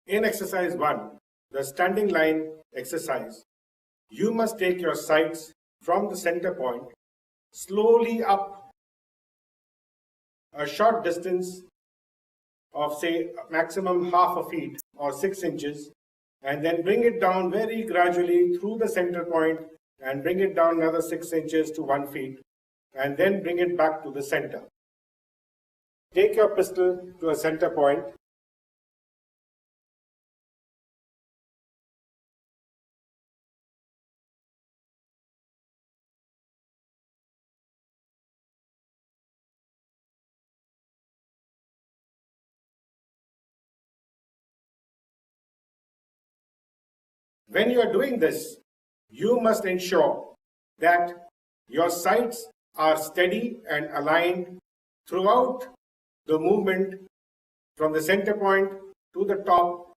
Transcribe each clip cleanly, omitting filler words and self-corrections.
In exercise 1, the standing line exercise, you must take your sights from the center point slowly up a short distance of say maximum half a feet or 6 inches, and then bring it down very gradually through the center point and bring it down another 6 inches to 1 feet, and then bring it back to the center. Take your pistol to a center point. When you are doing this, you must ensure that your sights are steady and aligned throughout the movement from the center point to the top,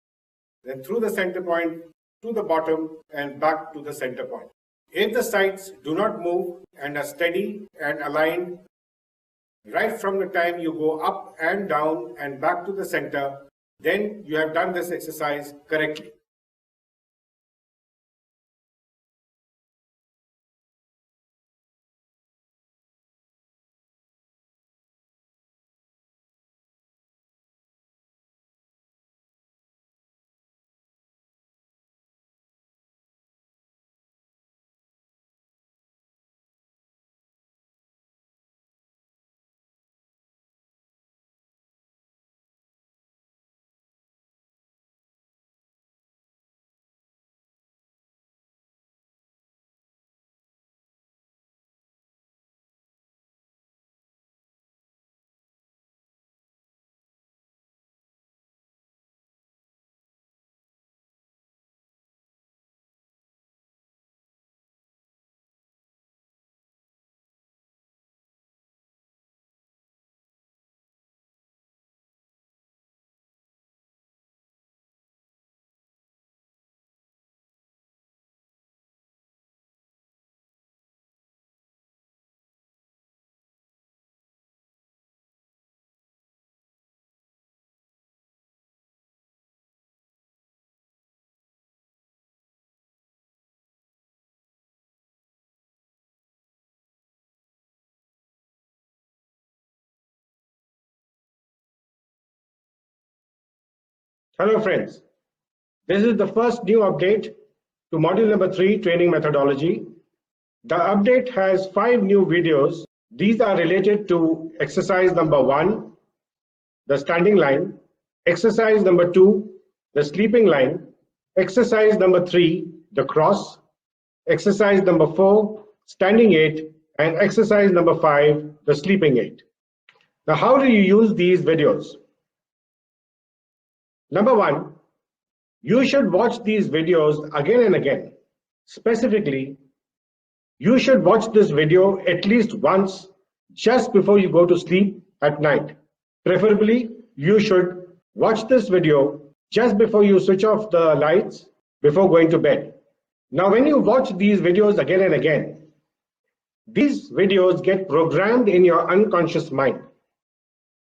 then through the center point to the bottom and back to the center point. If the sights do not move and are steady and aligned right from the time you go up and down and back to the center, then you have done this exercise correctly. Hello friends, this is the first new update to module number 3 training methodology. The update has 5 new videos. These are related to exercise number 1, the standing line, exercise number 2, the sleeping line, exercise number 3, the cross, exercise number 4, standing 8, and exercise number 5, the sleeping 8. Now, how do you use these videos? Number 1, you should watch these videos again and again. Specifically, you should watch this video at least once just before you go to sleep at night. Preferably, you should watch this video just before you switch off the lights before going to bed. Now, when you watch these videos again and again, these videos get programmed in your unconscious mind.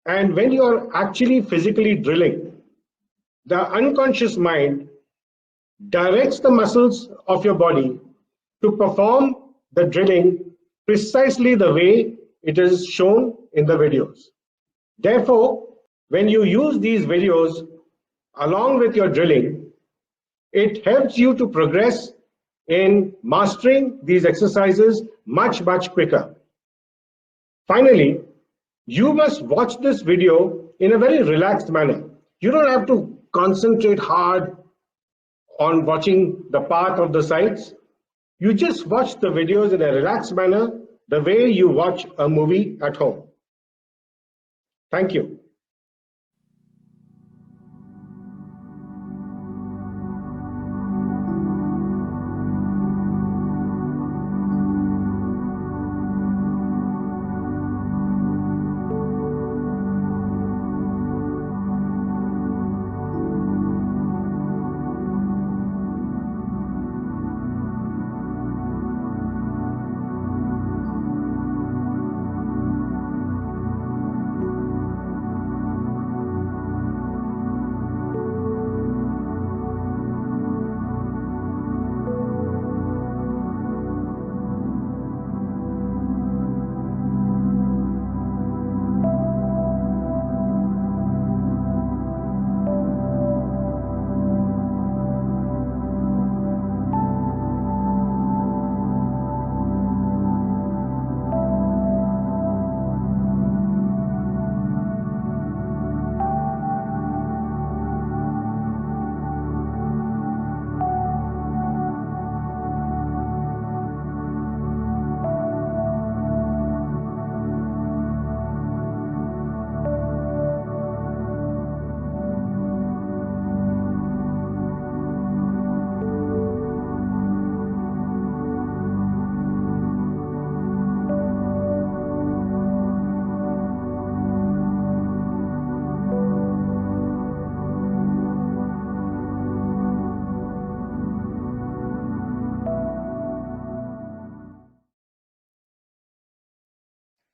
And when you are actually physically drilling, the unconscious mind directs the muscles of your body to perform the drilling precisely the way it is shown in the videos. Therefore, when you use these videos along with your drilling, it helps you to progress in mastering these exercises much quicker. Finally, you must watch this video in a very relaxed manner. You don't have to concentrate hard on watching the path of the sights. You just watch the videos in a relaxed manner, the way you watch a movie at home. Thank you.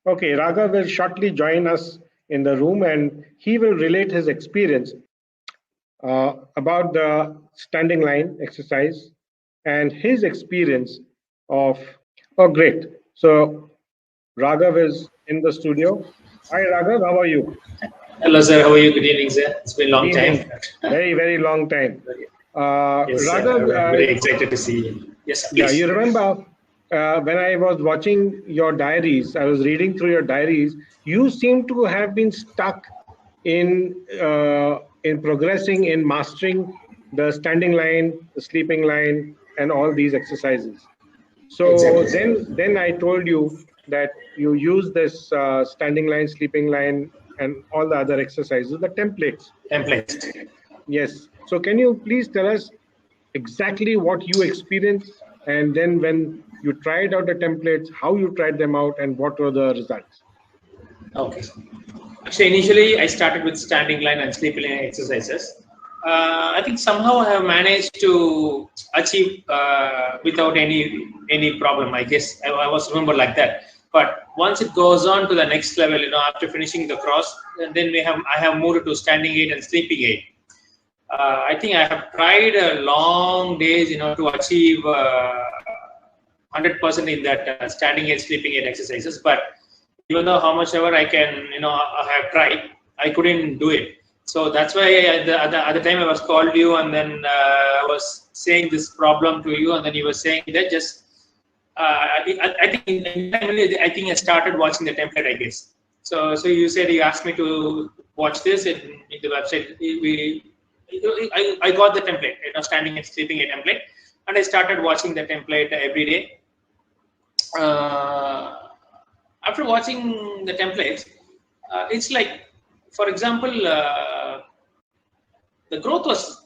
Okay, Raghav will shortly join us in the room and he will relate his experience about the standing line exercise and his experience of. Oh, great. So, Raghav is in the studio. Hi, Raghav, how are you? Hello, sir. How are you? Good evening, sir. It's been a Good long time. evening. Very, very long time. Yes, sir. Raghav, I'm very excited to see you. Yes, yeah, you please. remember when I was watching your diaries, I was reading through your diaries, you seem to have been stuck in progressing, in mastering the standing line, the sleeping line, and all these exercises. So Exactly, sir. then I told you that you use this standing line, sleeping line, and all the other exercises, the templates. Template. Yes. So can you please tell us exactly what you experienced, and then when you tried out the templates, how you tried them out, and what were the results? Okay. Actually, initially I started with standing line and sleeping line exercises. I think somehow I have managed to achieve without any problem. I guess I was remember like that. But once it goes on to the next level, after finishing the cross, and then I have moved to standing aid and sleeping aid. I think I have tried a long days, to achieve 100% in that standing and sleeping aid exercises. But even though how much ever I can, I have tried, I couldn't do it. So that's why at the time I was called you, and then I was saying this problem to you, and then you were saying that just. I think I think I started watching the template, I guess. So you said you asked me to watch this in the website. I got the template, standing and sleeping a template, and I started watching the template every day. Uh, After watching the templates, it's like, for example, the growth was,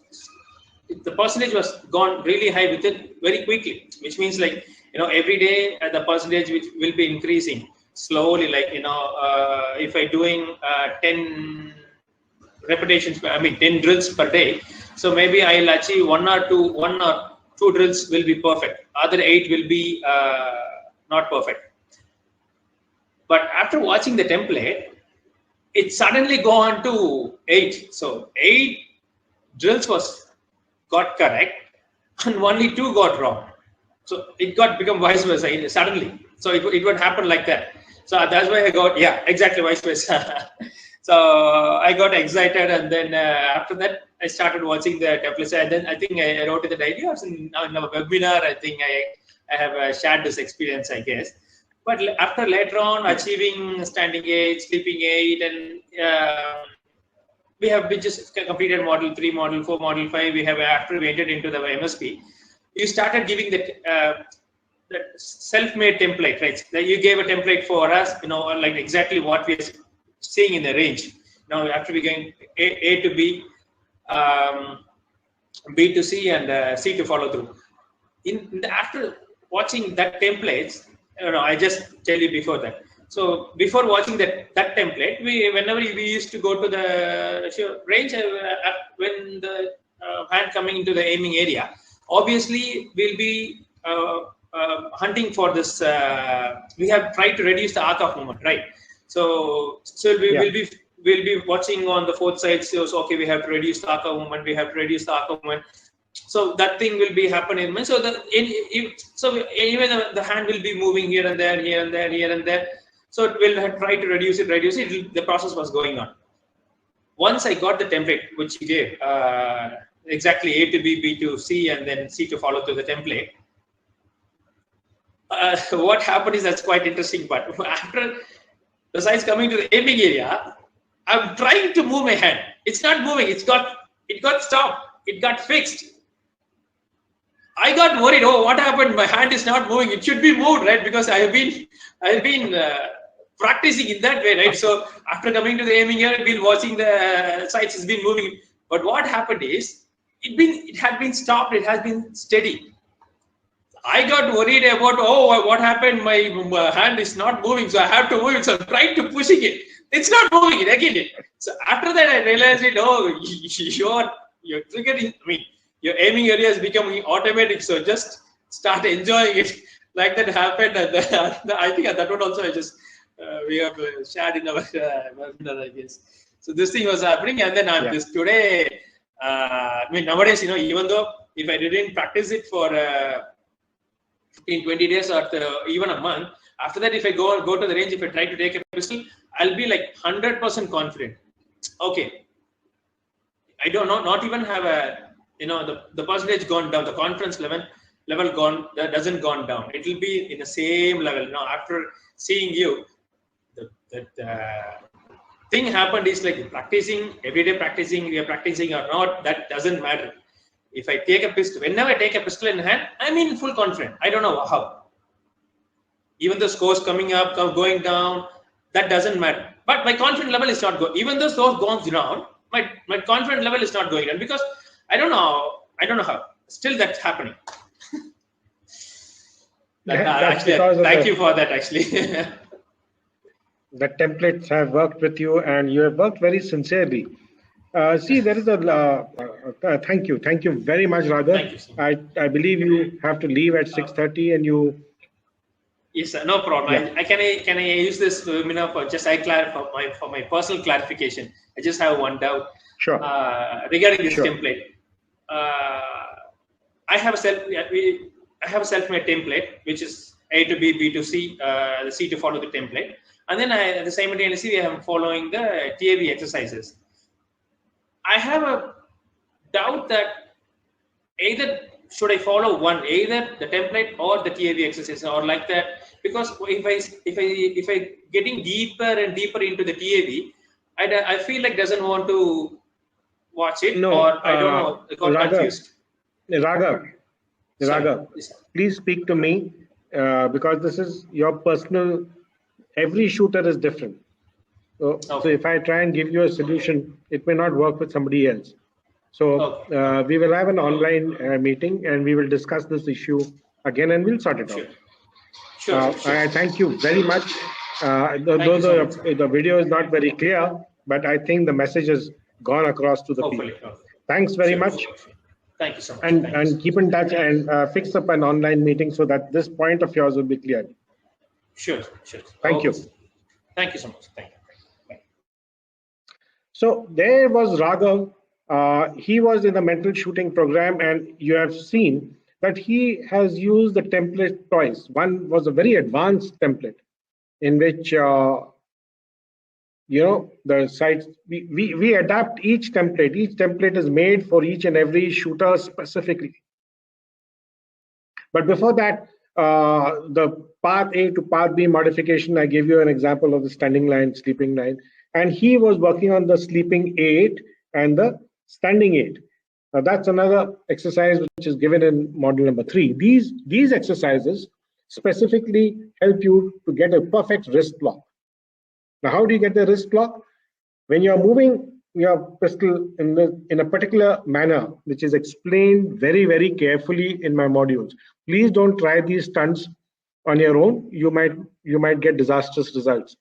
the percentage was gone really high with it very quickly, which means like, every day the percentage which will be increasing slowly, like, if I doing 10 repetitions, I mean 10 drills per day, so maybe I'll achieve one or two drills will be perfect, other 8 will be not perfect. But after watching the template, it suddenly go on to 8. So 8 drills was got correct, and only 2 got wrong. So it got become vice versa suddenly. So it would happen like that. So that's why I got, yeah, exactly vice versa. So I got excited, and then after that I started watching the templates, and then I think I wrote in the diary or in a webinar. I think I have shared this experience, I guess. But after later on achieving standing aid, sleeping aid, and we just completed model 3, model 4, model 5. We have, after we entered into the MSP, you started giving the self-made template, right? That you gave a template for us, like exactly what we are seeing in the range. Now, after we going A to B, B to C, and C to follow through. After watching that templates, I just tell you before that. So before watching that template, whenever we used to go to the range, when the hand coming into the aiming area, obviously we'll be hunting for this. We have tried to reduce the arc of movement, right? So we Yeah. will be watching on the fourth side. So okay, we have to reduce the arc of movement. We have to reduce the arc of movement. So that thing will be happening. So even the hand will be moving here and there, here and there, here and there. So it will try to reduce it. The process was going on. Once I got the template, which you gave, exactly A to B, B to C, and then C to follow through the template. What happened is, that's quite interesting. But after the size coming to the aiming area, I'm trying to move my hand. It's not moving. It got stopped. It got fixed. I got worried. Oh, what happened? My hand is not moving. It should be moved, right? Because I've been practicing in that way, right? So after coming to the aiming here, I've been watching the sights. It's been moving. But what happened is, it had been stopped. It has been steady. I got worried about, oh, what happened? My hand is not moving, so I have to move it. So I'm trying to pushing it. It's not moving it again. So after that, I realized it. Oh, you're triggering. I mean, your aiming area is becoming automatic. So just start enjoying it. Like that happened, and I think that one also I just we have shared in our webinar, I guess. So this thing was happening, and then this today. I mean, nowadays, even though if I didn't practice it for 15, 20 days or even a month, after that, if I go to the range, if I try to take a pistol, I'll be like 100% confident. Okay, I don't know, not even have a, the percentage gone down, the confidence level gone, that doesn't gone down. It will be in the same level. After seeing you, the thing happened is like practicing, everyday practicing, we are practicing or not, that doesn't matter. If I take a pistol, whenever I take a pistol in hand, I'm in full confidence. I don't know how. Even the scores coming up, going down, that doesn't matter. But my confidence level is not going. Even though those goes down, my confidence level is not going down because I don't know how. Still, that's happening. Actually, thank you for that. Actually, the templates have worked with you, and you have worked very sincerely. See, there is a thank you very much, Raghav. Thank you so much. I believe you have to leave at 6:30, and you. Yes, sir, no problem. Yeah. Can I use this webinar for just for my personal clarification? I just have one doubt. Sure. Regarding this template, I have a self-made template which is A to B, B to C, the C to follow the template, and then at the simultaneously I am following the TAV exercises. I have a doubt that either should I follow either the template or the TAV exercise or like that, because if I getting deeper and deeper into the TAV, I feel like doesn't want to watch it, or I don't know, I got confused. Raghav, please speak to me because this is your personal. Every shooter is different. So if I try and give you a solution, it may not work with somebody else. So we will have an online meeting and we will discuss this issue again and we'll sort it out. Sure. I thank you very much. The video is not very clear, but I think the message has gone across to the people. Thanks very much. Thank you so much. And keep in touch and fix up an online meeting so that this point of yours will be clear. Sure. Thank you. Thank you so much. Thank you. Bye. So there was Raghav. He was in the mental shooting program, and you have seen that he has used the template twice. One was a very advanced template in which the sites we adapt each template. Each template is made for each and every shooter specifically. But before that, the path A to path B modification, I gave you an example of the standing line, sleeping line, and he was working on the sleeping 8 and the standing 8. Now that's another exercise which is given in module number 3. These exercises specifically help you to get a perfect wrist lock. Now, how do you get the wrist lock? When you're moving your pistol in a particular manner, which is explained very, very carefully in my modules. Please don't try these stunts on your own. You might get disastrous results.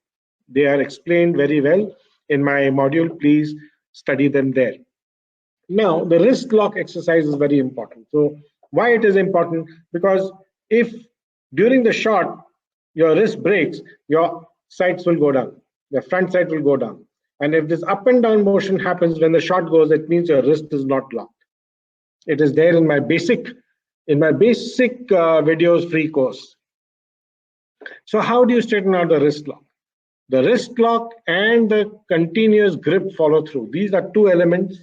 They are explained very well in my module. Please study them there. Now, the wrist lock exercise is very important. So why it is important? Because if during the shot, your wrist breaks, your sights will go down. The front sight will go down. And if this up and down motion happens when the shot goes, it means your wrist is not locked. It is there in my basic videos free course. So how do you straighten out the wrist lock? The wrist lock and the continuous grip follow through. These are two elements.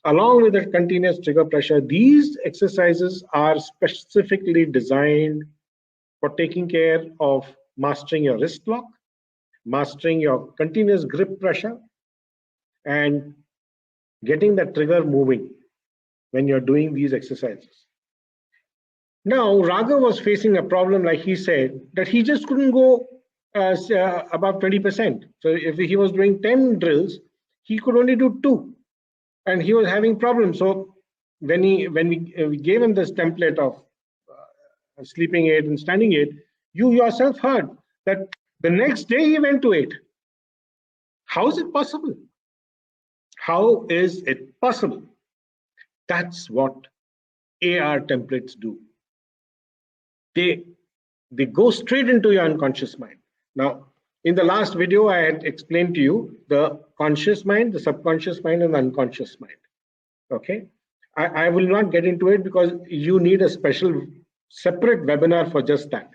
Along with the continuous trigger pressure, these exercises are specifically designed for taking care of mastering your wrist lock, mastering your continuous grip pressure, and getting the trigger moving when you're doing these exercises. Now, Raghav was facing a problem, like he said, that he just couldn't go above 20%. So if he was doing 10 drills, he could only do 2. And he was having problems. So when we gave him this template of sleeping 8 and standing 8, you yourself heard that the next day he went to 8. How is it possible? How is it possible? That's what AR templates do. They go straight into your unconscious mind. Now, In the last video, I had explained to you the conscious mind, the subconscious mind, and the unconscious mind. Okay, I will not get into it because you need a special separate webinar for just that.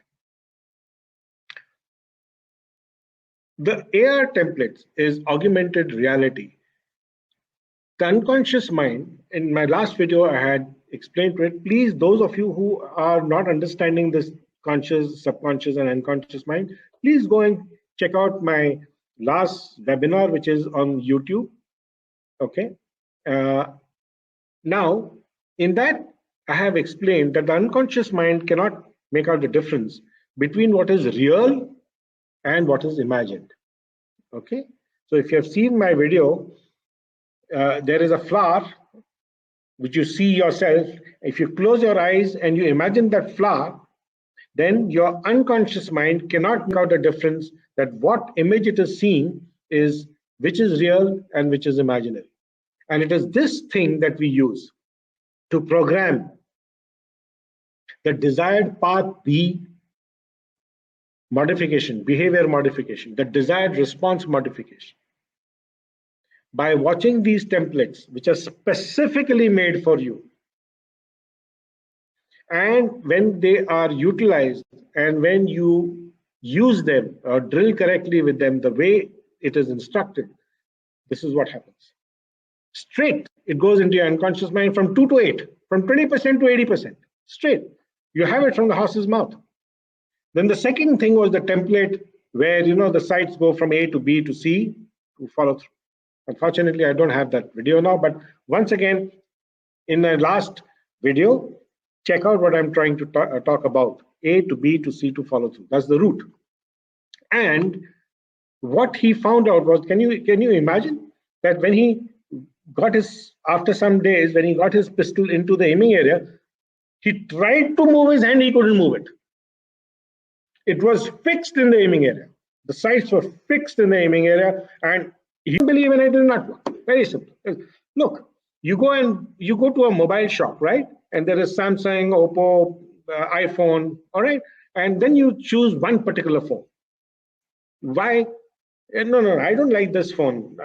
The AR templates is augmented reality. The unconscious mind, in my last video, I had explained to it. Please, those of you who are not understanding this conscious, subconscious, and unconscious mind, please go and check out my last webinar, which is on YouTube. Okay. Now, in that, I have explained that the unconscious mind cannot make out the difference between what is real and what is imagined. Okay. So if you have seen my video, there is a flower which you see yourself. If you close your eyes and you imagine that flower, then your unconscious mind cannot make out a difference that what image it is seeing is which is real and which is imaginary. And it is this thing that we use to program the desired path B modification, behavior modification, the desired response modification. By watching these templates, which are specifically made for you, and when they are utilized and when you use them or drill correctly with them the way it is instructed, this is what happens. Straight, it goes into your unconscious mind from 2 to 8, from 20% to 80%. Straight. You have it from the horse's mouth. Then the second thing was the template where the sites go from A to B to C to follow through. Unfortunately, I don't have that video now, but once again, in the last video, check out what I'm trying to talk about. A to B to C to follow through. That's the route. And what he found out was, can you imagine that when he got after some days, when he got his pistol into the aiming area, he tried to move his hand, he couldn't move it. It was fixed in the aiming area. The sights were fixed in the aiming area, and you believe in it, it will not work. Very simple. Look, you go to a mobile shop, right? And there is Samsung, Oppo, iPhone, all right? And then you choose one particular phone. Why? No, I don't like this phone.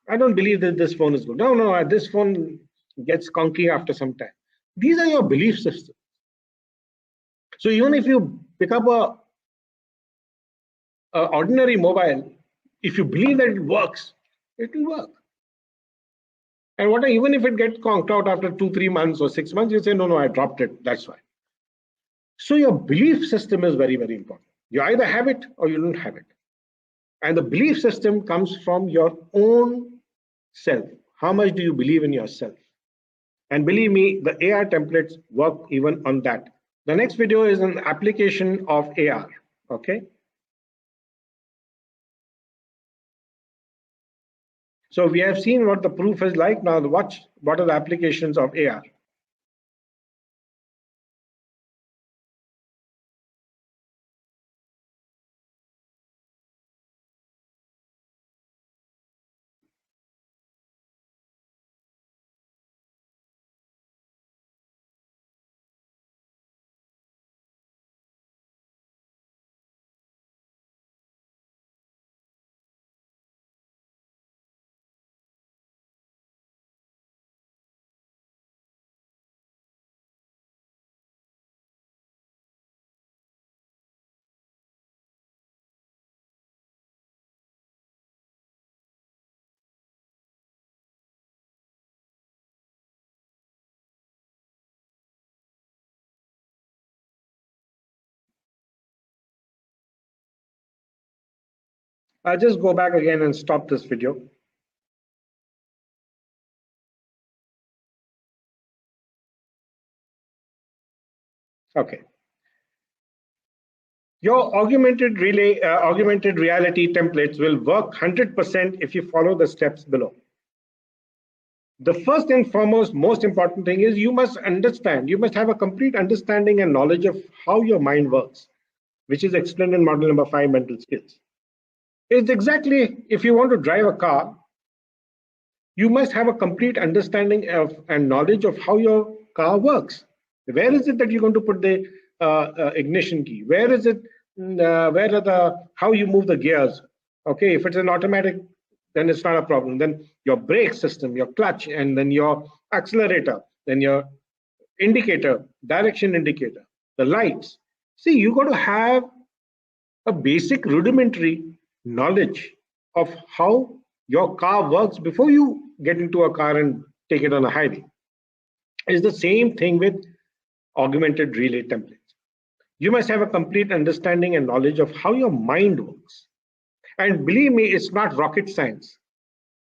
I don't believe that this phone is good. No, this phone gets conky after some time. These are your belief systems. So even if you pick up a ordinary mobile, if you believe that it works, it will work. And even if it gets conked out after 2-3 months or 6 months, you say, no, I dropped it. That's why. So your belief system is very, very important. You either have it or you don't have it. And the belief system comes from your own self. How much do you believe in yourself? And believe me, the AR templates work even on that. The next video is an application of AR. Okay. So we have seen what the proof is like. Now watch what are the applications of AR. I'll just go back again and stop this video. Okay. Your augmented reality templates will work 100% if you follow the steps below. The first and foremost, most important thing is you must understand, you must have a complete understanding and knowledge of how your mind works, which is explained in module number 5, mental skills. It's exactly, if you want to drive a car, you must have a complete understanding of and knowledge of how your car works. Where is it that you're going to put the ignition key? Where is it where are how you move the gears. Okay, if it's an automatic, then it's not a problem. Then your brake system, your clutch, and then your accelerator, then your indicator, direction indicator, the lights. See, you got to have a basic rudimentary knowledge of how your car works before you get into a car and take it on a highway. It's the same thing with augmented relay templates. You must have a complete understanding and knowledge of how your mind works. And believe me, it's not rocket science.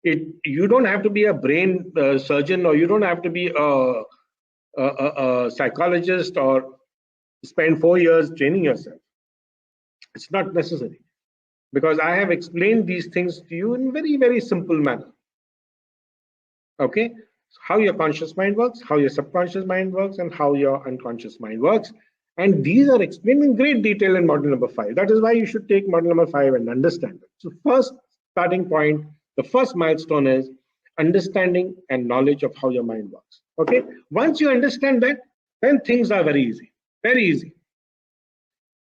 You don't have to be a brain surgeon, or you don't have to be a psychologist or spend 4 years training yourself. It's not necessary, because I have explained these things to you in very, very simple manner. Okay, how your conscious mind works, how your subconscious mind works, and how your unconscious mind works. And these are explained in great detail in module number 5. That is why you should take module number 5 and understand it. So first starting point, the first milestone is understanding and knowledge of how your mind works. Okay, once you understand that, then things are very easy, very easy.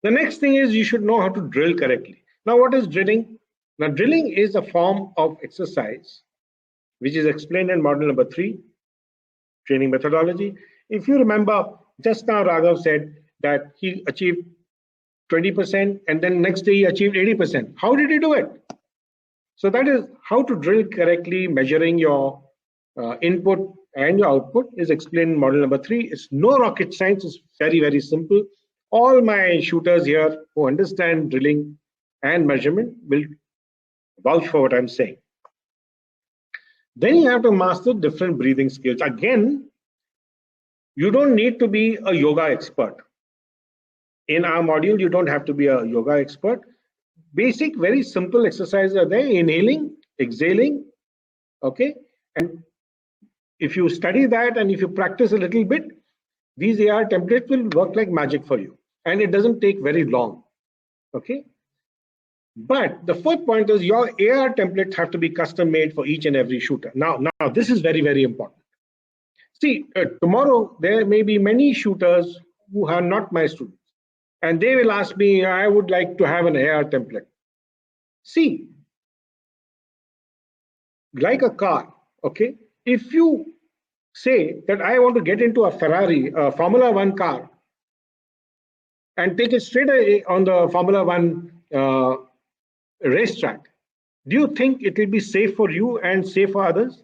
The next thing is you should know how to drill correctly. Now, what is drilling? Now, drilling is a form of exercise which is explained in module number 3, training methodology. If you remember, just now Raghav said that he achieved 20% and then next day he achieved 80%. How did he do it? So that is how to drill correctly, measuring your input and your output is explained in module number 3. It's no rocket science, it's very, very simple. All my shooters here who understand drilling and measurement will vouch for what I'm saying. Then you have to master different breathing skills. Again, you don't need to be a yoga expert. In our module, you don't have to be a yoga expert. Basic, very simple exercises are there: inhaling, exhaling. Okay, and if you study that and if you practice a little bit, these AR templates will work like magic for you, and it doesn't take very long. Okay. But the fourth point is your AR templates have to be custom made for each and every shooter. Now this is very, very important. See, tomorrow there may be many shooters who are not my students, and they will ask me, I would like to have an AR template. See, like a car, okay, if you say that I want to get into a Ferrari, a Formula One car, and take it straight away on the Formula One racetrack, do you think it will be safe for you and safe for others?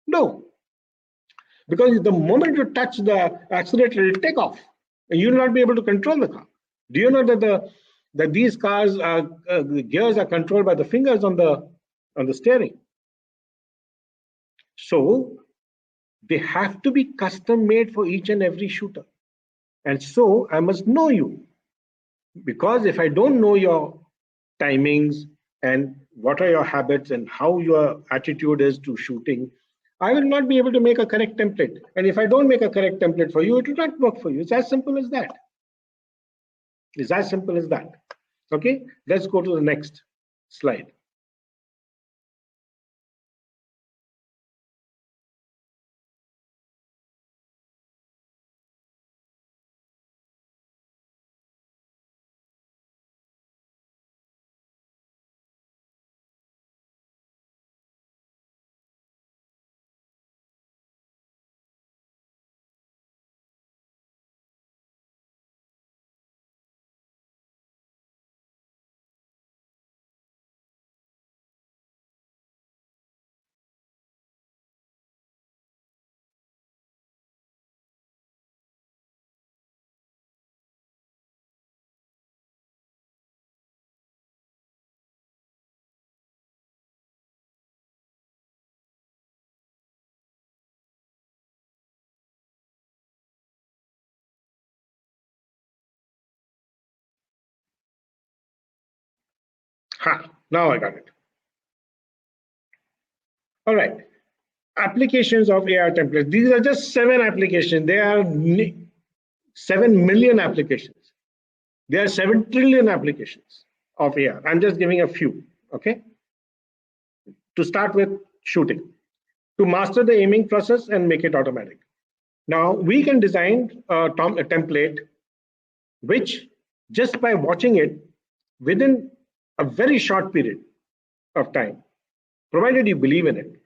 No, because the moment you touch the accelerator, it will take off, and you will not be able to control the car. Do you know that these cars the gears are controlled by the fingers on the steering? So they have to be custom made for each and every shooter, and so I must know you, because if I don't know your timings and what are your habits and how your attitude is to shooting, I will not be able to make a correct template. And if I don't make a correct template for you, it will not work for you. It's as simple as that. It's as simple as that. Okay, let's go to the next slide. Now I got it. All right. Applications of AR templates. These are just 7 applications. There are 7 million applications. There are 7 trillion applications of AR. I'm just giving a few. Okay. To start with, shooting. To master the aiming process and make it automatic. Now we can design a template which just by watching it within a very short period of time, provided you believe in it.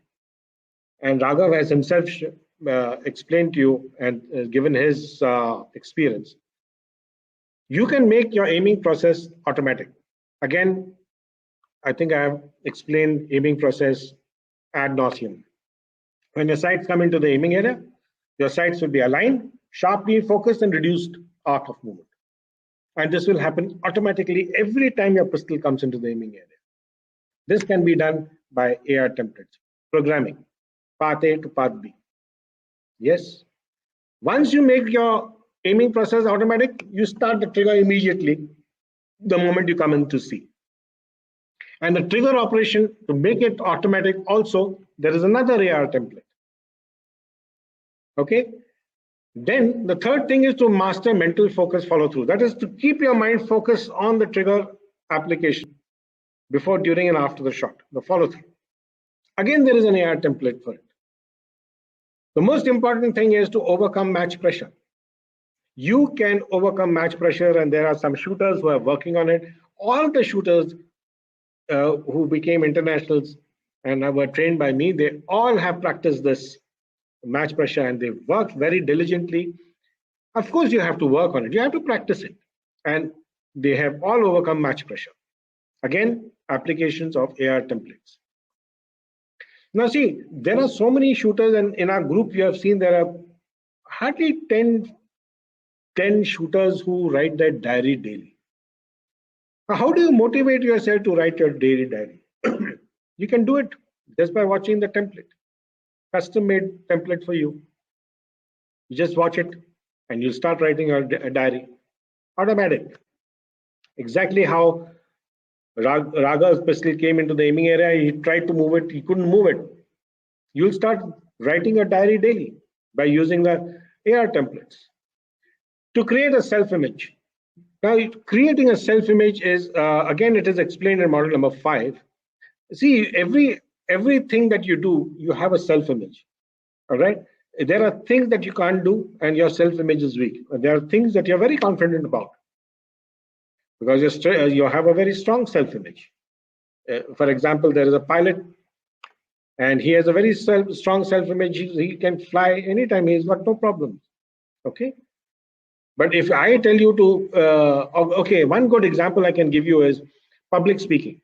And Raghav has himself explained to you and given his experience. You can make your aiming process automatic. Again, I think I have explained aiming process ad nauseum. When your sights come into the aiming area, your sights will be aligned, sharply focused, and reduced arc of movement. And this will happen automatically every time your pistol comes into the aiming area. This can be done by AR templates, programming, path A to path B. Yes. Once you make your aiming process automatic, you start the trigger immediately the moment you come into C. And the trigger operation, to make it automatic also, there is another AR template. Okay. Then the third thing is to master mental focus follow through. That is to keep your mind focused on the trigger application before, during, and after the shot, the follow through. Again, there is an AR template for it. The most important thing is to overcome match pressure. You can overcome match pressure, and there are some shooters who are working on it. All the shooters who became internationals and were trained by me, they all have practiced this match pressure, and they've worked very diligently. Of course, you have to work on it. You have to practice it. And they have all overcome match pressure. Again, applications of AR templates. Now, see, there are so many shooters, and in our group, you have seen there are hardly 10 shooters who write their diary daily. Now, how do you motivate yourself to write your daily diary? You can do it just by watching the template, custom made template for you. You just watch it and you start writing a diary. Automatic. Exactly how Raga's pistol came into the aiming area, he tried to move it, he couldn't move it. You'll start writing a diary daily by using the AR templates. To create a self-image. Now, creating a self-image is, again, it is explained in model number 5. See, everything that you do, you have a self-image. All right. There are things that you can't do, and your self-image is weak. There are things that you're very confident about, because you have a very strong self-image. For example, there is a pilot, and he has a very strong self-image. He can fly anytime. He's got no problem. Okay. But if I tell you to, okay, one good example I can give you is public speaking.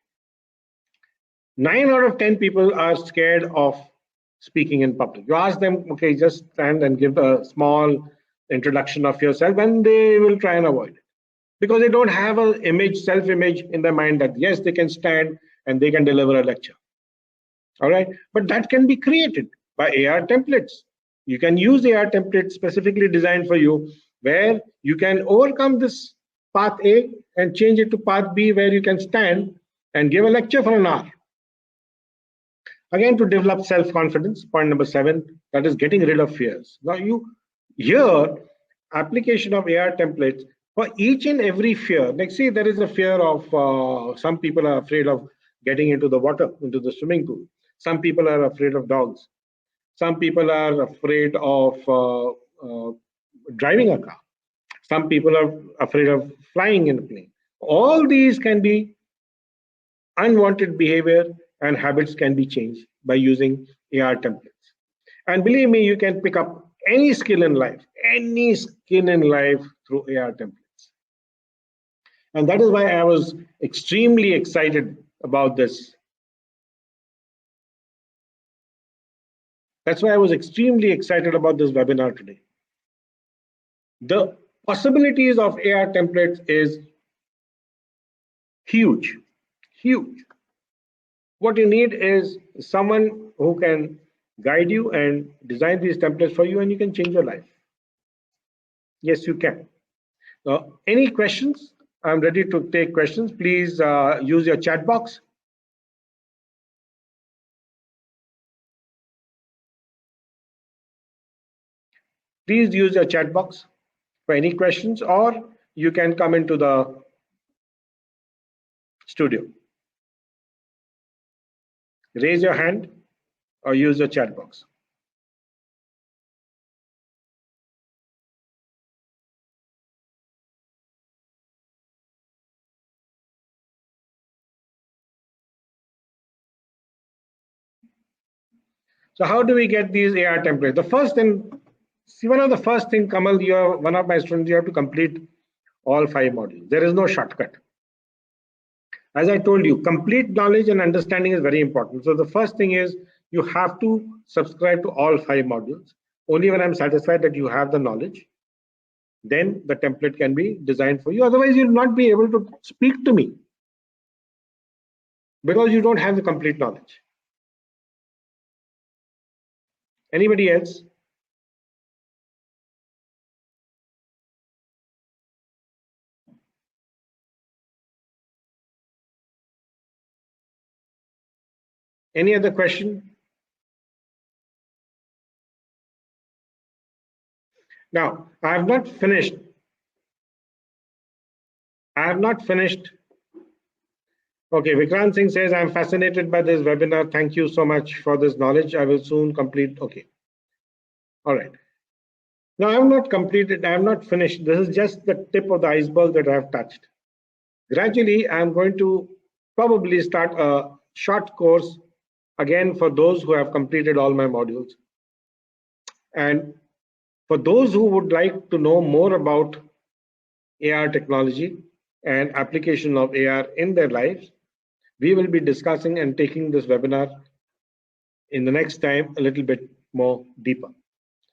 9 out of 10 people are scared of speaking in public. You ask them, okay, just stand and give a small introduction of yourself, and they will try and avoid it, because they don't have an image, self-image in their mind that yes, they can stand and they can deliver a lecture. All right, but that can be created by AR templates. You can use AR templates specifically designed for you, where you can overcome this path A and change it to path B, where you can stand and give a lecture for an hour. Again, to develop self-confidence, point number 7, that is getting rid of fears. Now, here, application of AR templates for each and every fear. Like, see, there is a fear of, some people are afraid of getting into the water, into the swimming pool. Some people are afraid of dogs. Some people are afraid of driving a car. Some people are afraid of flying in a plane. All these can be unwanted behavior, and habits can be changed by using AR templates. And believe me, you can pick up any skill in life through AR templates. And that is why I was extremely excited about this. That's why I was extremely excited about this webinar today. The possibilities of AR templates is huge, huge. What you need is someone who can guide you and design these templates for you, and you can change your life. Yes, you can. Any questions? I'm ready to take questions. Please use your chat box. Please use your chat box for any questions, or you can come into the studio. Raise your hand or use your chat box. So how do we get these AR templates? The first thing, see, one of the first thing, Kamal, you're one of my students, you have to complete all 5 modules. There is no shortcut. As I told you, complete knowledge and understanding is very important. So the first thing is you have to subscribe to all 5 modules. Only when I'm satisfied that you have the knowledge, then the template can be designed for you. Otherwise, you'll not be able to speak to me because you don't have the complete knowledge. Anybody else? Any other question? Now, I have not finished. Okay, Vikrant Singh says, I'm fascinated by this webinar. Thank you so much for this knowledge. I will soon complete. Okay. All right. Now, I have not completed, I have not finished. This is just the tip of the iceberg that I have touched. Gradually, I'm going to probably start a short course again for those who have completed all my modules. And for those who would like to know more about AR technology and application of AR in their lives, we will be discussing and taking this webinar in the next time a little bit more deeper.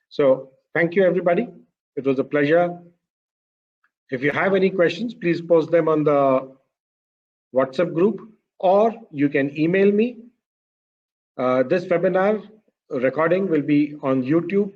So thank you, everybody. It was a pleasure. If you have any questions, please post them on the WhatsApp group, or you can email me. This webinar recording will be on YouTube